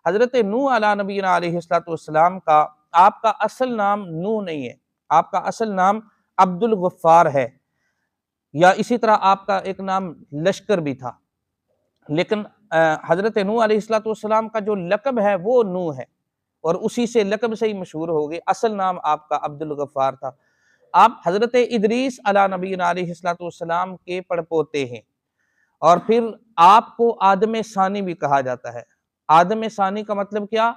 हज़रत नूह अला नबीना अलैहिस्सलातु वस्सलाम का आपका असल नाम नूह नहीं है, आपका असल नाम अब्दुल गफ्फार है, या इसी तरह आपका एक नाम लश्कर भी था। लेकिन हज़रत नूह अलैहिस्सलातु वस्सलाम का जो लक़ब है वो नूह है, और उसी से लक़ब से ही मशहूर हो गए। असल नाम आपका अब्दुल गफ्फार था। आप हज़रत इदरीस अला नबीना अलैहिस्सलातु वस्सलाम के पड़पोते हैं, और फिर आपको आदम सानी भी कहा जाता है। आदम सानी का मतलब क्या,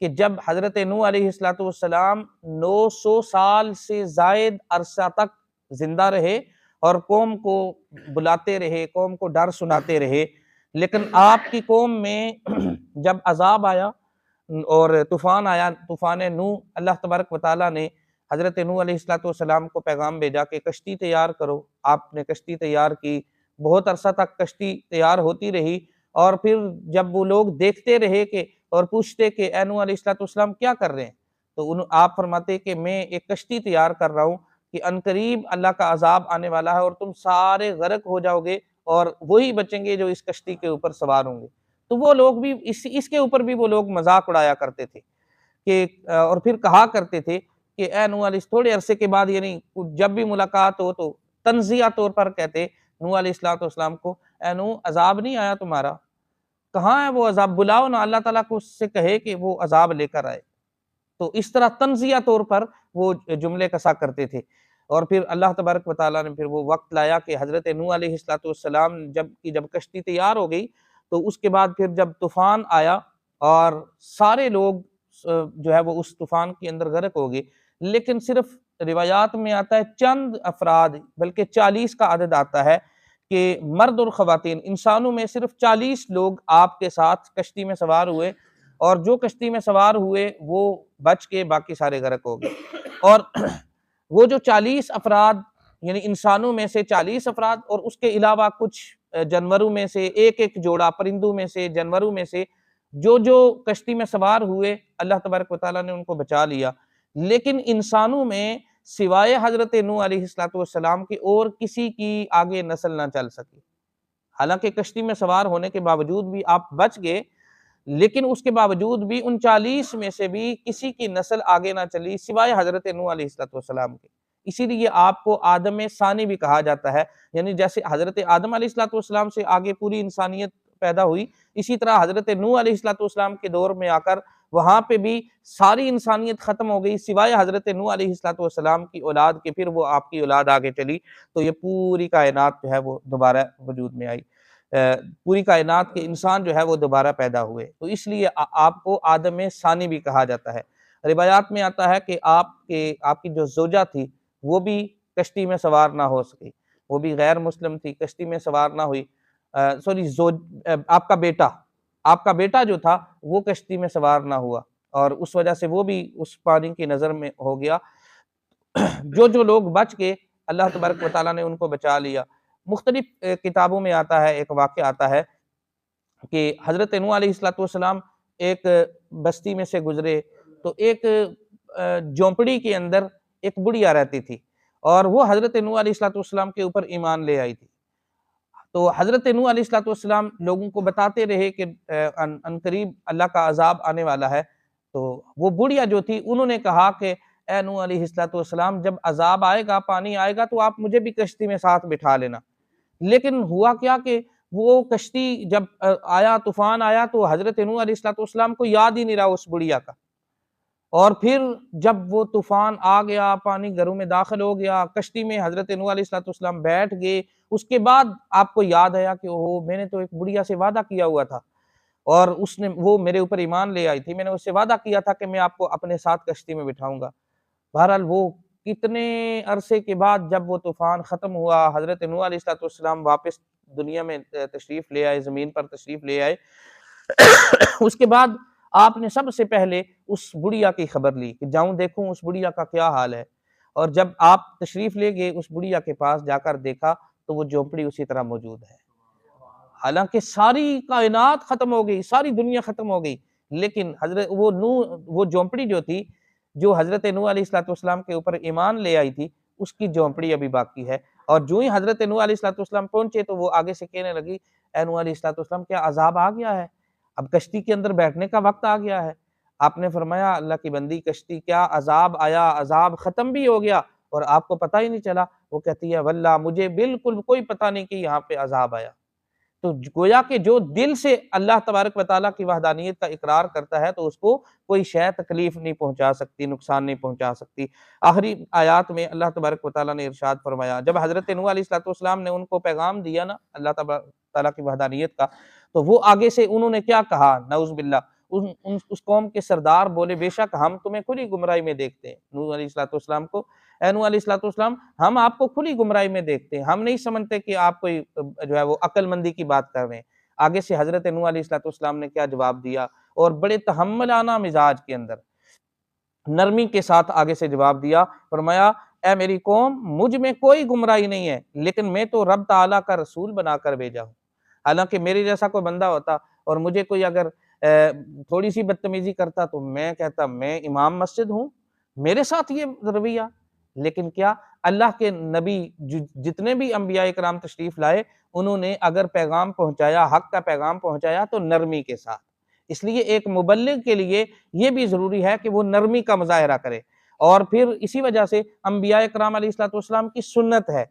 कि जब हज़रत नूह अलैहिस्सलातु वस्सलाम 900 साल से ज़ायद अरसा तक जिंदा रहे और कौम को बुलाते रहे, कौम को डर सुनाते रहे, लेकिन आपकी कौम में जब अजाब आया और तूफान आया, तूफान नूह, अल्लाह तबारक व तआला ने हज़रत नूह अलैहिस्सलातु वस्सलाम को पैगाम भेजा कि कश्ती तैयार करो। आपने कश्ती तैयार की, बहुत अरसा तक कश्ती तैयार होती रही, और फिर जब वो लोग देखते रहे कि और पूछते कि ए नूह अलैहिस्सलातु वस्सलाम क्या कर रहे हैं, तो उन आप फरमाते कि मैं एक कश्ती तैयार कर रहा हूँ कि अनकरीब अल्लाह का अजाब आने वाला है और तुम सारे गर्क हो जाओगे और वही बचेंगे जो इस कश्ती के ऊपर सवार होंगे। तो वो लोग भी इसके ऊपर भी वो लोग मजाक उड़ाया करते थे कि और फिर कहा करते थे कि ए नूह अलैहि, थोड़े अरसे के बाद, यानी जब भी मुलाकात हो तो तंजिया तौर पर कहते नूह अलैहिस्सलातु वस्सलाम को, ए नूह अजाब नहीं आया तुम्हारा, कहाँ है वो अजाब, बुलाओ ना, अल्लाह ताला को उससे कहे कि वो अजाब लेकर आए। तो इस तरह तंजिया तौर पर वो जुमले कसा करते थे। और फिर अल्लाह तबारक व तआला ने फिर वो वक्त लाया कि हज़रत नूह अलैहिस्सलातु वस्सलाम जब कश्ती तैयार हो गई, तो उसके बाद फिर जब तूफान आया और सारे लोग जो है वो उस तूफान के अंदर गर्क हो गए, लेकिन सिर्फ रिवायात में आता है चंद अफराद, बल्कि 40 का अदद आता है कि मर्द और ख़वातीन, इंसानों में सिर्फ 40 लोग आपके साथ कश्ती में सवार हुए, और जो कश्ती में सवार हुए वो बच के बाकी सारे गर्क हो गए। और वो जो 40 अफराद, यानी इंसानों में से 40 अफराद, और उसके अलावा कुछ जानवरों में से एक एक जोड़ा, परिंदों में से, जानवरों में से जो जो कश्ती में सवार हुए, अल्लाह तबारक व तआला ने उनको बचा लिया। लेकिन इंसानों में सिवाय हज़रत नूह अलैहिस्सलातु वस्सलाम की और किसी की आगे नस्ल ना चल सकी। हालांकि कश्ती में सवार होने के बावजूद भी आप बच गए, लेकिन उसके बावजूद भी उन 40 में से भी किसी की नस्ल आगे ना चली सिवाय हज़रत नूह अलैहिस्सलातु वस्सलाम के। इसीलिए आपको आदम सानी भी कहा जाता है, यानी जैसे हज़रत आदम अलैहिस्सलातु वस्सलाम से आगे पूरी इंसानियत पैदा हुई, इसी तरह हज़रत नूह अलैहिस्सलातु वस्सलाम के दौर में आकर वहाँ पे भी सारी इंसानियत ख़त्म हो गई सिवाय हज़रत नूह अलैहिस्सलातु वस्सलाम की औलाद के, फिर वो आपकी औलाद आगे चली, तो ये पूरी कायनात जो है वो दोबारा वजूद में आई। पूरी कायनात के इंसान जो है वो दोबारा पैदा हुए, तो इसलिए आपको आदम सानी भी कहा जाता है। रिवायात में आता है कि आपकी जो ज़ौजा थी वो भी कश्ती में सवार ना हो सकी, वो भी गैर मुस्लिम थी, कश्ती में सवार ना हुई। सॉरी, आपका बेटा जो था वो कश्ती में सवार ना हुआ, और उस वजह से वो भी उस पानी की नज़र में हो गया। जो जो लोग बच गए, अल्लाह तबारक व तआला ने उनको बचा लिया। मुख्तलिफ किताबों में आता है, एक वाक़या आता है कि हज़रत नूह अलैहिस्सलातु वस्सलाम एक बस्ती में से गुजरे, तो एक झोंपड़ी के अंदर एक बुढ़िया रहती थी, और वो हज़रत नूह अलैहिस्सलातु वस्सलाम के ऊपर ईमान ले आई थी। तो हज़रत नूह अलैहिस्सलातु वस्सलाम लोगों को बताते रहे कि अनकरीब अल्लाह का अज़ाब आने वाला है। तो वो बुढ़िया जो थी, उन्होंने कहा कि ए नूह अलैहिस्सलातु वस्सलाम, जब अज़ाब आएगा, पानी आएगा, तो आप मुझे भी कश्ती में साथ बिठा लेना। लेकिन हुआ क्या कि वो कश्ती जब आया, तूफान आया, तो हज़रत नूह अलैहिस्सलातु वस्सलाम को याद ही नहीं रहा उस बुढ़िया का। और फिर जब वो तूफान आ गया, पानी घरों में दाखिल हो गया, कश्ती में हज़रत नूह अलैहिस्सलातु वस्सलाम बैठ गए, उसके बाद आपको याद आया कि ओहो, मैंने तो एक बुढ़िया से वादा किया हुआ था, और उसने वो मेरे ऊपर ईमान ले आई थी, मैंने उससे वादा किया था कि मैं आपको अपने साथ कश्ती में बिठाऊँगा। बहरहाल वो कितने अरसे के बाद जब वो तूफ़ान ख़त्म हुआ, हज़रत नूह अलैहिस्सलातु वस्सलाम वापस दुनिया में तशरीफ़ ले आए, ज़मीन पर तशरीफ़ ले आए। उसके बाद आपने सबसे पहले उस बुढ़िया की खबर ली कि जाऊँ देखूँ उस बुढ़िया का क्या हाल है। और जब आप तशरीफ़ ले गए उस बुढ़िया के पास, जाकर देखा तो वो झोंपड़ी उसी तरह मौजूद है। हालाँकि सारी कायनात ख़त्म हो गई, सारी दुनिया ख़त्म हो गई, लेकिन वो झोंपड़ी जो थी, जो हज़रत नूह अलैहिस्सलातु वस्सलाम के ऊपर ईमान ले आई थी, उसकी झोंपड़ी अभी बाकी है। और जो ही हज़रत नूह अलैहिस्सलातु वस्सलाम पहुँचे, तो वो आगे से कहने लगी, ए नूह अलैहिस्सलातु वस्सलाम, क्या अज़ाब आ गया है? अब कश्ती के अंदर बैठने का वक्त आ गया है। आपने फरमाया अल्लाह की बंदी कश्ती क्या, अज़ाब आया, अज़ाब ख़त्म भी हो गया और आपको पता ही नहीं चला। वो कहती है वल्लाह मुझे बिल्कुल कोई पता नहीं कि यहाँ पे अज़ाब आया। तो गोया कि जो दिल से अल्लाह तबारक व तआला की वहदानियत का इकरार करता है तो उसको कोई शै तकलीफ नहीं पहुँचा सकती, नुकसान नहीं पहुँचा सकती। आखिरी आयात में अल्लाह तबारक व तआला ने इरशाद फरमाया, जब हज़रत नूह अलैहिस्सलाम ने उनको पैगाम दिया ना अल्लाह तआला की वहदानियत का, तो वो आगे से उन्होंने क्या कहा नऊज़ बिल्लाह, उस कौम के सरदार बोले बेशक हम तुम्हें खुली गुमराही में देखते हैं। नूह अलैहिस्सलाम को, ए नूह अलैहिस्सलाम हम आपको खुली गुमराही में देखते हैं, हम नहीं समझते कि आप कोई जो है वो अक्लमंदी की बात कर रहे हैं। आगे से हज़रत नूह अलैहिस्सलाम ने क्या जवाब दिया और बड़े तहम्मुलाना मिजाज के अंदर नरमी के साथ आगे से जवाब दिया, फरमाया ए मेरी कौम मुझ में कोई गुमराही नहीं है, लेकिन मैं तो रब ताला का रसूल बनाकर भेजा हूँ। हालांकि मेरे जैसा कोई बंदा होता और मुझे कोई अगर थोड़ी सी बदतमीजी करता तो मैं कहता मैं इमाम मस्जिद हूँ, मेरे साथ ये रवैया। लेकिन क्या अल्लाह के नबी जितने भी अंबिया इकराम तशरीफ लाए, उन्होंने अगर पैगाम पहुंचाया, हक का पैगाम पहुंचाया तो नरमी के साथ। इसलिए एक मुबल्लिग के लिए ये भी जरूरी है कि वो नरमी का मुजाहरा करे। और फिर इसी वजह से अंबिया इकराम अलैहिस्सलाम की सुन्नत है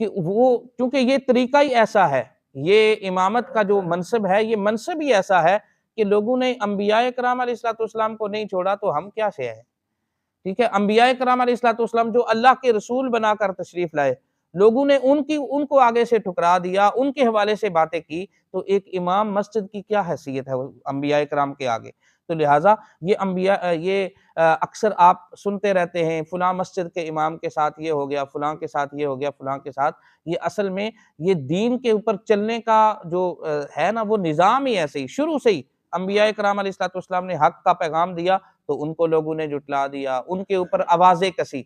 कि वो, क्योंकि ये तरीका ही ऐसा है, ये इमामत का जो मनसब है, ये मनसब ही ऐसा है कि लोगों ने अंबिया इकराम अलैहिस्सलाम को नहीं छोड़ा तो हम क्या से हैं। ठीक है, अंबिया इकराम अलैहिस्सलाम जो अल्लाह के रसूल बनाकर तशरीफ लाए, लोगों ने उनको आगे से ठुकरा दिया, उनके हवाले से बातें की, तो एक इमाम मस्जिद की क्या हैसियत है अंबिया इकराम के आगे। तो लिहाजा ये अक्सर आप सुनते रहते हैं फलां मस्जिद के इमाम के साथ ये हो गया, फलां के साथ ये हो गया, फलां के साथ। ये असल में ये दीन के ऊपर चलने का जो है ना, वो निज़ाम ही ऐसे ही शुरू से ही अंबिया इकराम अलैहिस्सलाम ने हक का पैगाम दिया तो उनको लोगों ने जुटला दिया, उनके ऊपर आवाज़ें कसी।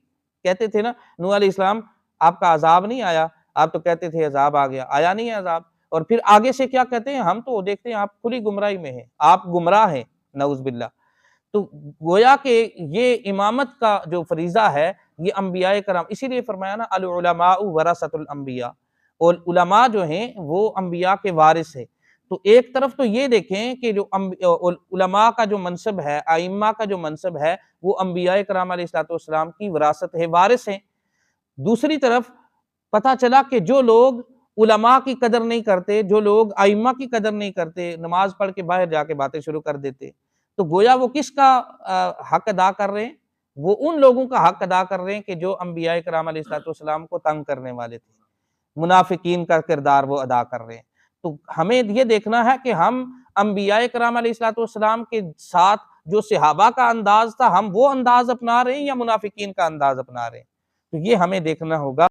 कहते थे ना नूह अलैहिस्सलाम आपका अज़ाब नहीं आया, आप तो कहते थे अज़ाब आ गया, आया नहीं है अज़ाब। और फिर आगे से क्या कहते हैं, हम तो देखते हैं आप खुली गुमराही में हैं, आप गुमराह हैं, नऊज़ बिल्लाह। तो गोया कि ये इमामत का जो फरीज़ा है, ये अंबिया कराम, इसीलिए फरमाया ना अल उलमाउ वरसतुल अंबिया, और उलमा जो हैं वो अंबिया के वारिस है। तो एक तरफ तो ये देखें कि जो उलमा का जो मनसब है, आइम्मा का जो मनसब है, वो अंबिया कराम अलैहिस्सलाम की विरासत है, वारिस हैं। दूसरी तरफ पता चला कि जो लोग उलमा की कदर नहीं करते, जो लोग आइम्मा की कदर नहीं करते, नमाज पढ़ के बाहर जाके बातें शुरू कर देते, तो गोया वो किसका हक अदा कर रहे हैं? वो उन लोगों का हक अदा कर रहे हैं कि जो अंबिया कराम अलैहिस्सलाम को तंग करने वाले थे। मुनाफिकीन का किरदार वो अदा कर रहे हैं। तो हमें ये देखना है कि हम अंबिया कराम अलैहिस्सलाम के साथ जो सहाबा का अंदाज था, हम वो अंदाज अपना रहे हैं या मुनाफिकीन का अंदाज अपना रहे हैं। तो ये हमें देखना होगा।